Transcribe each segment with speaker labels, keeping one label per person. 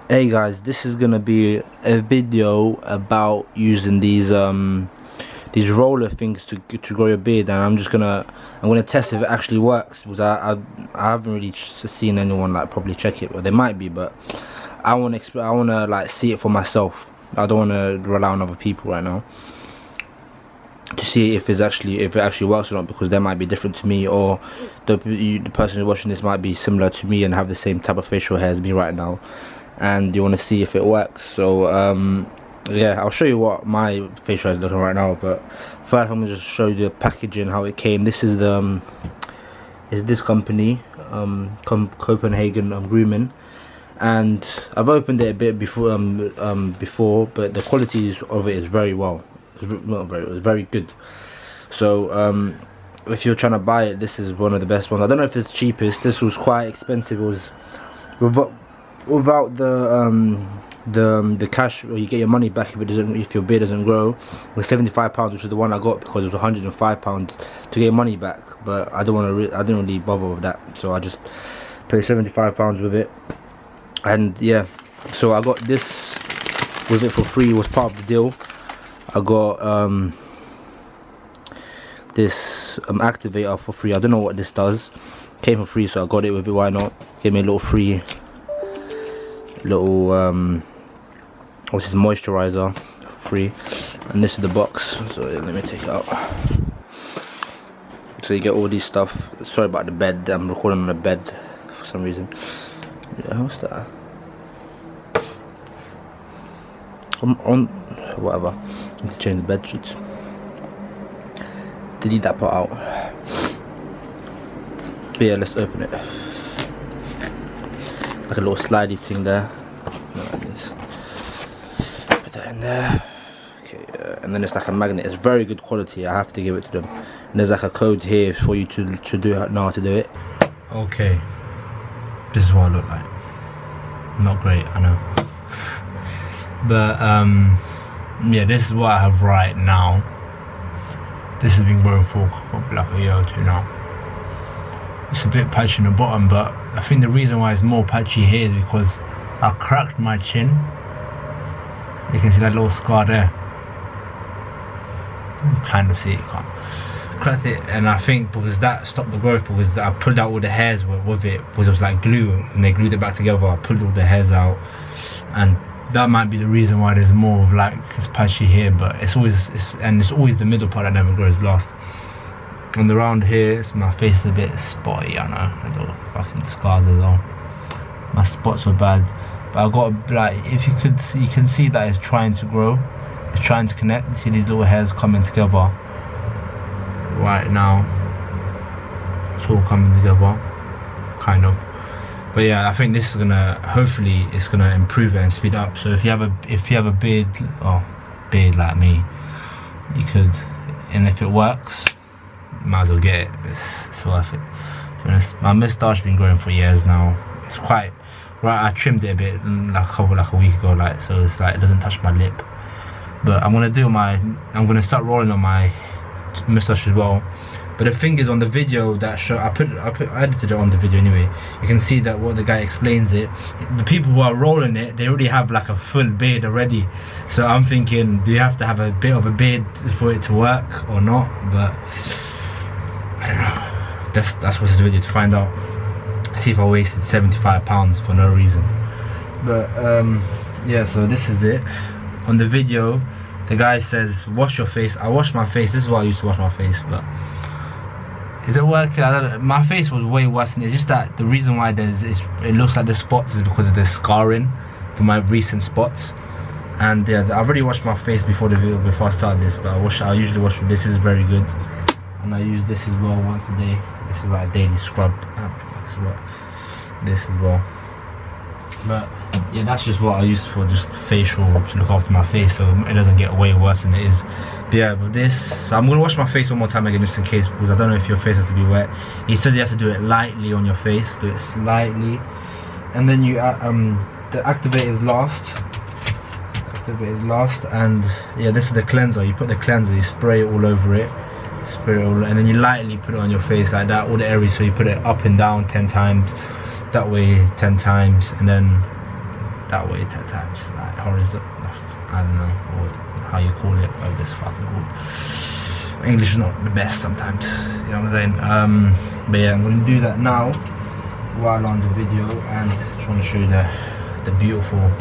Speaker 1: Hey guys, this is gonna be a video about using these roller things to grow your beard, and I'm gonna test if it actually works, because I haven't really seen anyone like probably check it, or they might be, but I wanna like see it for myself. I don't wanna rely on other people right now to see if it actually works or not, because they might be different to me, or the person who's watching this might be similar to me and have the same type of facial hair as me right now, and you want to see if it works. So yeah, I'll show you what my facial hair is looking right now, but first I'm gonna just show you the packaging, how it came. This is the is this company, Copenhagen Grooming, and I've opened it a bit before, but the quality of it is very well. It's very good. So if you're trying to buy it, this is one of the best ones. I don't know if it's cheapest. This was quite expensive. It was without the cash, or you get your money back if your beard doesn't grow. It was £75, which is the one I got, because it was £105 to get money back. But I didn't really bother with that, so I just paid £75 with it. And yeah, so I got this with it for free. It was part of the deal. I got this activator for free. I don't know what this does. Came for free, so I got it with it. Why not? Gave me a little free what's this, moisturizer for free. And this is the box, so let me take it out. So you get all these stuff. Sorry about the bed, I'm recording on the bed for some reason. Yeah, what's that? On whatever. I need to change the bed sheets. Delete that part out. But yeah, let's open it. Like a little slidey thing there. Like this. Put that in there. Okay, and then it's like a magnet. It's very good quality. I have to give it to them. And there's like a code here for you to know how to do it. Okay, this is what I look like. Not great, I know. But yeah, this is what I have right now. This has been growing for probably like a year or two now. It's a bit patchy in the bottom, but I think the reason why it's more patchy here is because I cracked my chin. You can see that little scar there. You can kind of see it, you can't. Cracked it, and I think because that stopped the growth, because I pulled out all the hairs with it, because it was like glue, and they glued it back together. I pulled all the hairs out, and that might be the reason why there's more of like it's patchy here, but it's always the middle part that never grows last. And around here, my face is a bit spotty, I know, little fucking scars as well. My spots were bad, but I got like, if you could see, you can see that it's trying to grow, it's trying to connect. You see these little hairs coming together right now. It's all coming together, kind of. But yeah, I think this is gonna, hopefully it's gonna improve it and speed up. So if you have a beard like me, you could, and if it works, you might as well get it. It's worth it. So my moustache has been growing for years now. It's quite right. I trimmed it a bit like a week ago, like, so it's like it doesn't touch my lip. But I'm gonna start rolling on my moustache as well. But the thing is, on the video that I edited it on the video anyway, you can see that what the guy explains it, the people who are rolling it, they already have like a full beard already. So I'm thinking, do you have to have a bit of a beard for it to work or not? But I don't know. That's what's this video, to find out. See if I wasted £75 for no reason. But yeah, so this is it. On the video, the guy says wash your face. I wash my face. This is what I used to wash my face, but is it working? I don't know. My face was way worse, and it's just that the reason why it looks like the spots is because of the scarring for my recent spots. And yeah, I've already washed my face before the video, before I started this, but I usually wash with this. Is very good, and I use this as well once a day. This is like a daily scrub. This as well. But yeah, that's just what I use for just facial, to look after my face, so it doesn't get way worse than it is. But yeah, with this, so I'm gonna wash my face one more time again, just in case, because I don't know if your face has to be wet. He says you have to do it lightly on your face. Do it slightly, and then you the activator is last. And yeah, this is the cleanser. You put the cleanser, you spray it all over it, and then you lightly put it on your face like that, all the areas. So you put it up and down 10 times, that way 10 times, and then that way 10 times, like horizontal, I don't know or how you call it, whatever it's fucking called. English is not the best sometimes, you know what I'm saying? But yeah, I'm gonna do that now while on the video, and just want to show you the beautiful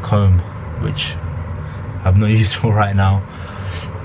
Speaker 1: comb, which I have no use for right now,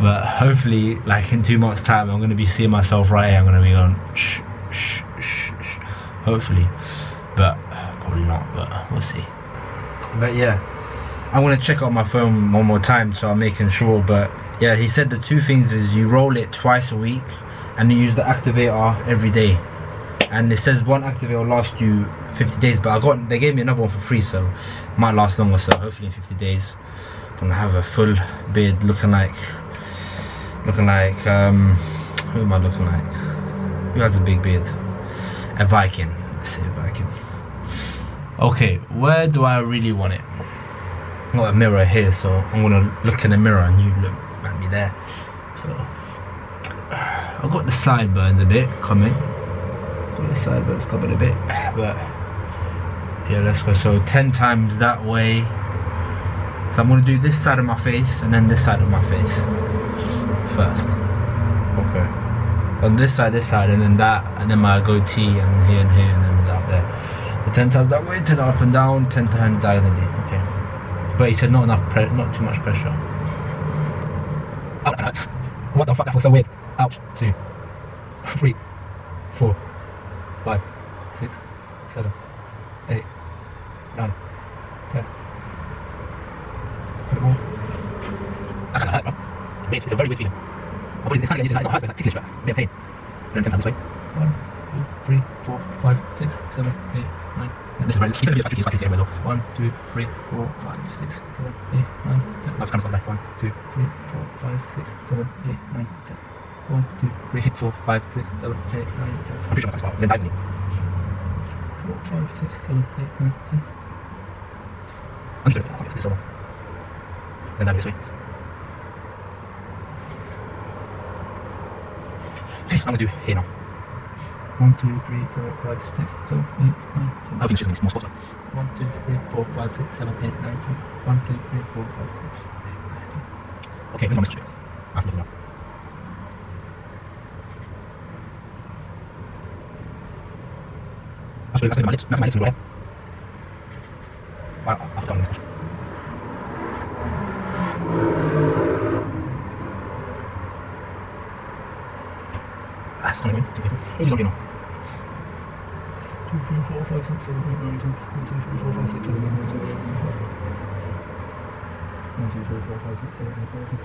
Speaker 1: but hopefully like in 2 months time I'm going to be seeing myself right here. I'm going to be going shh, shh, shh, shh, hopefully, but probably not, but we'll see. But yeah, I'm going to check out my phone one more time so I'm making sure. But yeah, he said the 2 things is you roll it twice a week and you use the activator every day, and it says one activator will last you 50 days, but they gave me another one for free, so it might last longer. So hopefully in 50 days I'm gonna have a full beard, looking like who am I looking like? Who has a big beard? A Viking. Let's say a Viking. Okay, where do I really want it? I've got a mirror here, so I'm gonna look in the mirror and you look at me there. So I've got the sideburns a bit coming. The sideburns coming a bit, but yeah, let's go. So 10 times that way. So I'm going to do this side of my face and then this side of my face first. Okay. On this side, and then that, and then my goatee, and here, and then up there. So 10 times that way, 10 up and down, 10 times diagonally. Okay. But he said not too much pressure. Ouch. What the fuck? That was so weird. Ouch. 2, 3, 4, 5, 6, 7, 8, 9, 10. A bit more. That kind of hurts, bro. It's weird. It's a very weird feeling. My body's, it's kind of, it's not hurt, but it's like ticklish, but a bit of pain. And then 10 times this way. 1, 2, 3, 4, 5, 6, 7, 8, 9. And this is very, it's going to be a factory, it's everywhere as well. 1, 2, 3, 4, 5, 6, 7, 8, 9, 10. I've kind of started there. 1, 2, 3, 4, 5, 6, 7, 8, 9, 10. 1, 2, 3, 4, 5, 6, 7, 8, 9, 10. I'm pretty sure I'm then diagonally. 4, 5, 6, 7, 8, 9, 10. I'm just going to this over. Then down this way. Okay, I'm going to do here now. 1, 2, 3, 4, 5, 6, 7, 8, 9, 10. I think it's just in small spots. 1, 2, 3, 4, 5, 6, 7, 8, 9, 10. 1, 2, 3, 4, 5, 6, 8, 9, 10. Okay, let's do it. I have to look it up. That's my lips. That's my lips in the way. Wow, I've forgotten this. That's not even too different. Who do you know? 2, 3, 4, 5, 6, 7, 8, 9, 10. 1, 2, 3, 4, 5, 6, 7, 8, 9, 10. 1, 2, 3, 4, 5, 6, 7, 8, 9, 10.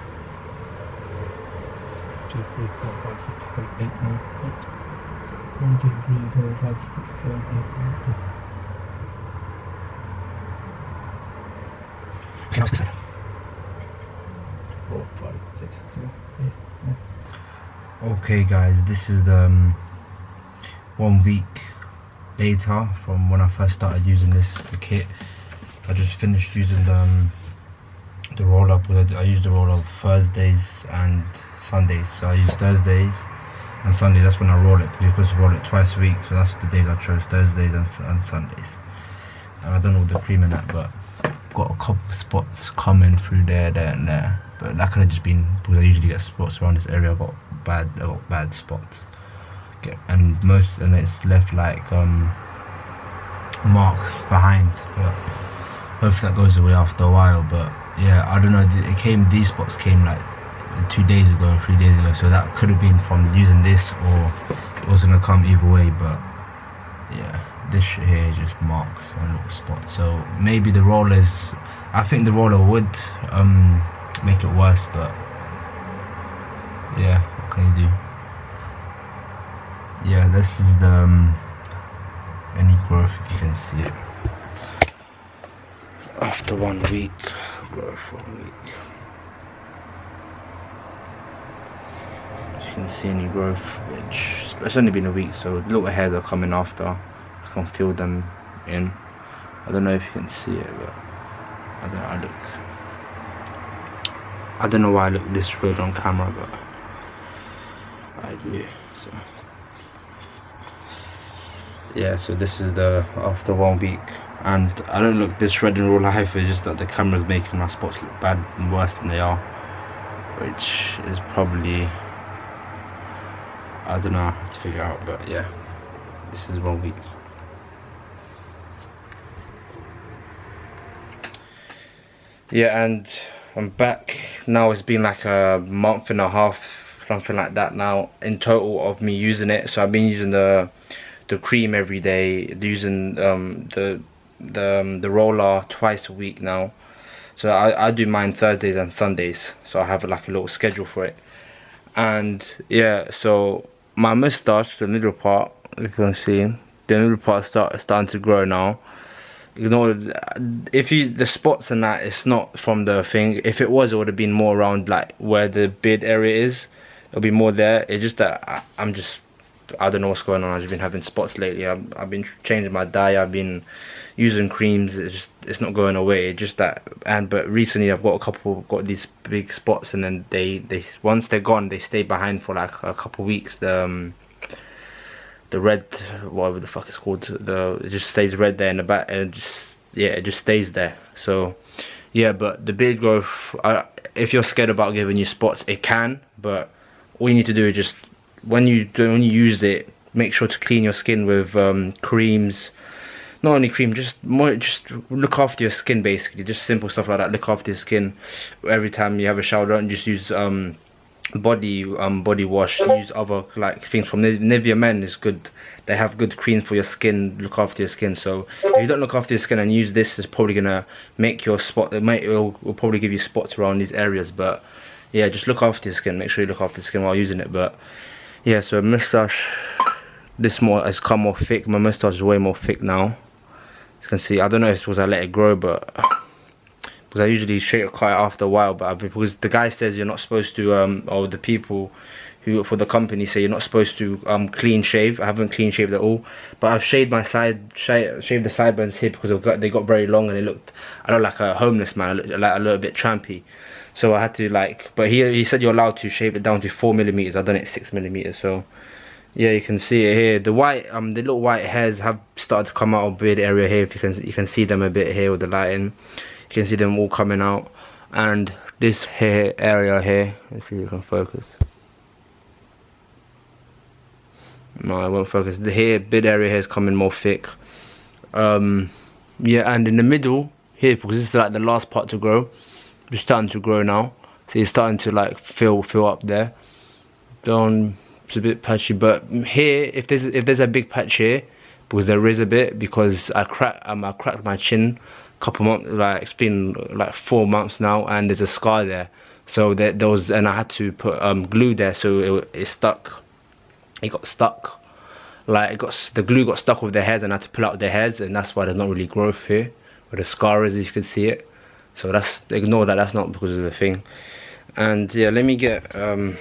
Speaker 1: 2, 3, 4, 5, 6, 7, 8, 9, 10. 1, 2, 3, 4, 5, 6, 7, 8, 9, 10. Okay, now it's this side. 4, 5, 6, 7, 8, 9. Okay guys, this is the 1 week later from when I first started using the kit. I just finished using the roller. I use the roller Thursdays and Sundays. So I use Thursdays and Sundays. That's when I roll it, because you're supposed to roll it twice a week. So that's the days I chose, Thursdays and Sundays. And I don't know the cream in that, but got a couple spots coming through there and there. But that could have just been because I usually get spots around this area. I got bad spots. And it's left like marks behind, but hopefully that goes away after a while. But yeah, I don't know, these spots came like 2 days ago, 3 days ago, so that could have been from using this, or it was gonna come either way. But yeah, this shit here is just marks and little spots. So maybe the rollers, I think the roller would make it worse, but yeah, what can you do? Yeah, this is the any growth, if you can see it. After 1 week, growth 1 week. As you can see any growth, which it's only been a week, so little hairs are coming after. I can feel them in. I don't know if you can see it, but I don't know why I look this red on camera, but I do. So yeah, so this is the after 1 week. and I don't look this red in real life. It's just that the camera's making my spots look bad and worse than they are, which is probably, I don't know how to figure out. But yeah, this is 1 week. Yeah, and I'm back now. It's been like a month and a half, something like that now in total of me using it. So I've been using the cream every day, using the roller twice a week now. So I do mine Thursdays and Sundays, so I have like a little schedule for it. And yeah, so my moustache, the middle part, if you can see, the middle part starting to grow now. You know, if the spots and that, it's not from the thing. If it was, it would have been more around like where the beard area is. It'll be more there. It's just that I don't know what's going on. I've just been having spots lately. I've been changing my diet. I've been using creams. It's not going away. It's just that. But recently I've got these big spots, and then they once they're gone, they stay behind for like a couple weeks. The red, whatever the fuck it's called, it just stays red there in the back, and it just stays there. So yeah, but the beard growth, if you're scared about giving you spots, it can, but all you need to do is just when you use it, make sure to clean your skin with creams. Not only cream, just look after your skin, basically. Just simple stuff like that. Look after your skin every time you have a shower. Don't just use body wash. Use other like things from Nivea Men is good. They have good creams for your skin. Look after your skin. So if you don't look after your skin and use this, it's probably gonna make your spot. It'll probably give you spots around these areas. But yeah, just look after your skin. Make sure you look after the skin while using it. But yeah, so moustache, this has come more thick. My moustache is way more thick now. As you can see, I don't know if it's because I let it grow, but because I usually shave it quite after a while, but because the guy says you're not supposed to, or the people who for the company say you're not supposed to clean shave. I haven't clean shaved at all, but I've shaved my shaved the sideburns here because they got very long and I look like a homeless man. I look like a little bit trampy, so I had to but he said you're allowed to shave it down to 4mm. I've done it 6mm. So yeah, you can see it here. The little white hairs have started to come out of beard area here. If you can see them a bit here with the lighting. You can see them all coming out, and this hair area here, let's see if you can focus. No, I won't focus. The hair beard area here is coming more thick. Yeah, and in the middle here, because this is like the last part to grow, it's starting to grow now. So it's starting to like fill up there. Down, it's a bit patchy, but here, if there's a big patch here, because there is a bit, because I cracked my chin. Couple months, like it's been like 4 months now, and there's a scar there. So and I had to put glue there, so it stuck. It got stuck, like the glue got stuck with the hairs, and I had to pull out the hairs, and that's why there's not really growth here where the scar is, if you can see it. So ignore that. That's not because of the thing. And yeah, let me get a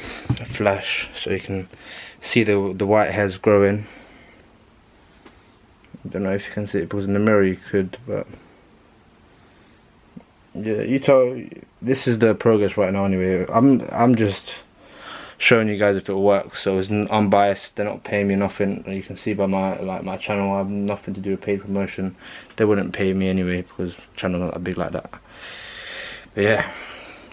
Speaker 1: flash so you can see the white hairs growing. I don't know if you can see it because in the mirror you could, but. Yeah, this is the progress right now anyway. I'm just showing you guys if it works, so it's unbiased. They're not paying me nothing. You can see by my channel, I have nothing to do with paid promotion. They wouldn't pay me anyway because channel's not that big like that. But yeah,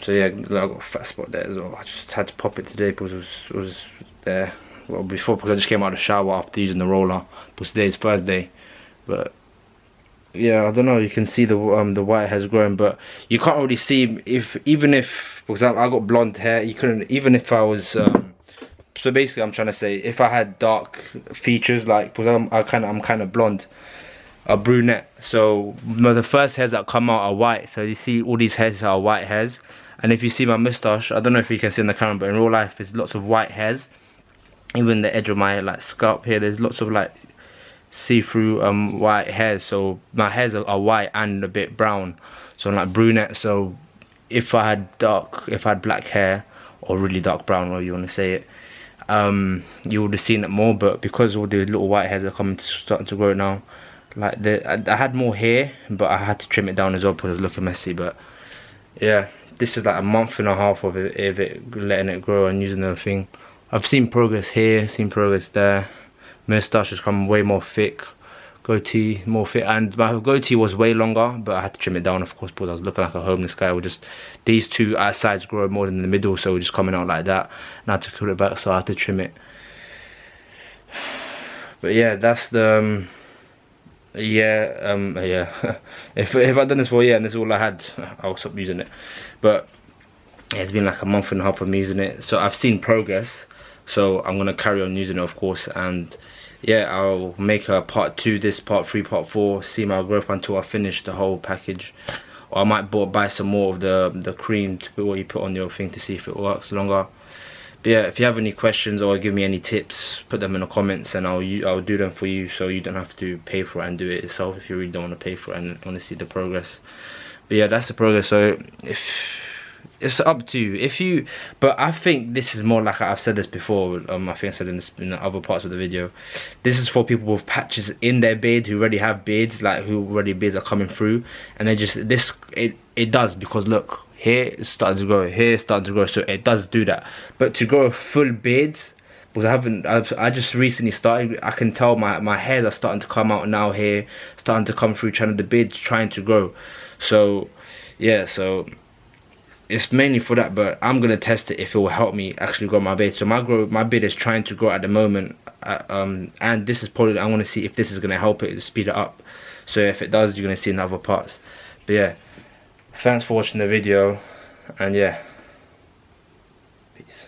Speaker 1: so yeah, I got a fat spot there as well. I just had to pop it today because it was there. Well, before, because I just came out of the shower after using the roller, because today's Thursday. But yeah, I don't know, you can see the white hairs growing, but you can't really see even if because I got blonde hair, you couldn't, even if I was so basically I'm trying to say, if I had dark features, like because I'm kind of blonde, a brunette, so the first hairs that come out are white. So you see all these hairs are white hairs, and if you see my moustache, I don't know if you can see in the camera, but in real life there's lots of white hairs. Even the edge of my like scalp here, there's lots of like see-through white hairs. So my hairs are white and a bit brown, so I'm like brunette. So if I had black hair, or really dark brown, or you want to say it, you would have seen it more. But because all the little white hairs are starting to grow now, like I had more hair, but I had to trim it down as well because it was looking messy. But yeah, this is like a month and a half of it letting it grow and using the thing. I've seen progress here, seen progress there. Moustache has come way more thick, goatee more fit, and my goatee was way longer, but I had to trim it down, of course, because I was looking like a homeless guy. With just these two sides grow more than the middle, so we're just coming out like that, and I had to cut it back, so I had to trim it. But yeah, that's the yeah. if I'd done this for a year and this is all I had, I'll stop using it. But yeah, it's been like a month and a half of me using it, so I've seen progress, so I'm gonna carry on using it, of course. And yeah, I'll make a part 2, this part 3, part 4, see my growth until I finish the whole package. Or I might buy some more of the cream to put what you put on your thing to see if it works longer. But yeah, if you have any questions or give me any tips, put them in the comments and I'll do them for you, so you don't have to pay for it and do it yourself if you really don't want to pay for it and want to see the progress. But yeah, that's the progress. So if it's up to you, but I think this is more like, I've said this before, I think I said in the other parts of the video, this is for people with patches in their beard who already have beards, like who already beards are coming through, and they just, it does, because look, here it's starting to grow, here it's starting to grow, so it does do that. But to grow full beards, because I just recently started, I can tell my hairs are starting to come out now here, starting to come through, the beard's trying to grow. So yeah, so it's mainly for that, but I'm gonna test it if it will help me actually grow my beard. So my beard is trying to grow at the moment, and this is probably, I want to see if this is gonna help it speed it up. So if it does, you're gonna see in other parts. But yeah, thanks for watching the video, and yeah.